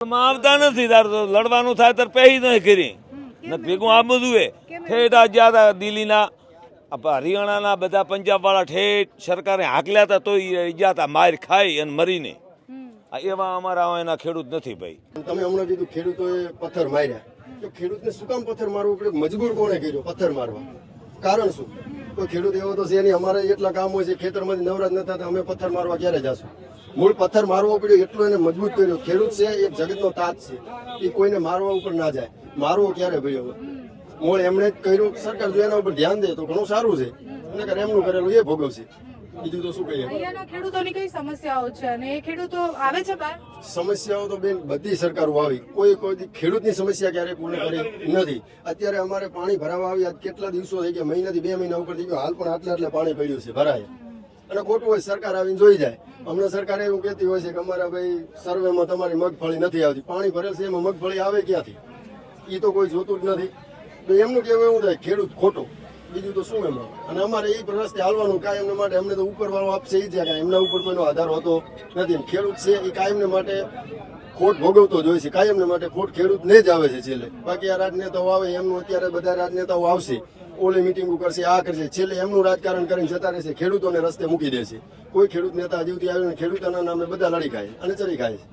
આવતા નથી તાર તો લડવાનું થાય તો પહેરી નથી કરી નથી ભેગું આ બધું એ ઠેઠ જ્યાં દિલ્હીના હરિયાણાના બધા પંજાબ વાળા ઠેઠ સરકારે હાકલ્યા હતા તો ગયા હતા માર ખાઈ અને મરીને એવા અમારા એના ખેડૂત નથી ભાઈ. તમે હમણાં કીધું ખેડૂતોએ પથ્થર માર્યા, તો ખેડૂતને શું કામ પથ્થર મારવું પડે? મજબૂર કોણે કર્યો પથ્થર મારવા? કારણ શું? કોઈ ખેડૂત એવો તો છે નહીં. અમારે એટલા કામ હોય છે ખેતરમાંથી નવરાજ ન થતા અમે પથ્થર મારવા ક્યારે જશું? મૂળ પથ્થર મારવો પડ્યો એટલો એને મજબૂત કર્યો. ખેડૂત છે એક જગતનો તાજ છે, એ કોઈને મારવા ઉપર ના જાય. મારવો ક્યારે ભર્યો? મૂળ એમણે જ કર્યું. સરકાર જો એના ઉપર ધ્યાન દે તો ઘણું સારું છે, અને એમનું કરેલું એ ભોગવશે. બીજું તો શું કહીએ? અહીંયાના ખેડૂતોની કઈ સમસ્યાઓ છે અને એ ખેડૂતો આવે છે બહાર? સમસ્યાઓ તો બેન બધી સરકારો આવી, કોઈ ખેડૂતની સમસ્યા ક્યારે પૂર્ણ કરી નથી. અત્યારે અમારે પાણી ભરાવા આવી કેટલા દિવસો થઈ ગયા, મહિનાથી 2 મહિના ઉપર થઈ ગયો, હાલ પણ આટલા પાણી પડ્યું છે ભરાય. અને ખોટું હોય સરકાર આવીને જોઈ જાય. હમણાં સરકાર એવું કહેતી હોય છે કે અમારા ભાઈ સર્વેમાં તમારી મગફળી નથી આવતી. પાણી ભરેલ છે એમાં મગફળી આવે ક્યાંથી? એ તો કોઈ જોતું જ નથી. તો એમનું કેવું એવું થાય ખેડૂત ખોટો, બીજું તો શું એમાં. અને અમારે એ રસ્તે હાલવાનું કાયમને માટે. અમને તો ઉપરવાળો આપશે એ છે કે એમના ઉપર કોઈનો આધાર હોતો નથી. ખેડૂત છે એ કાયમને માટે ખોટ ભોગવતો જ હોય છે. કાયમને માટે ખોટ ખેડૂતને જ આવે છે છેલ્લે. બાકી આ રાજનેતાઓ આવે એમનું અત્યારે બધા રાજનેતાઓ આવશે, ઓલી મિટિંગો કરશે, આ કરશે, છેલ્લે એમનું રાજકારણ કરીને જતા રહેશે, ખેડૂતોને રસ્તે મૂકી દેશે. કોઈ ખેડૂત નેતા હજી સુધી આવ્યો ખેડૂતોના નામે બધા લડી ખાય અને ચડી ખાય છે.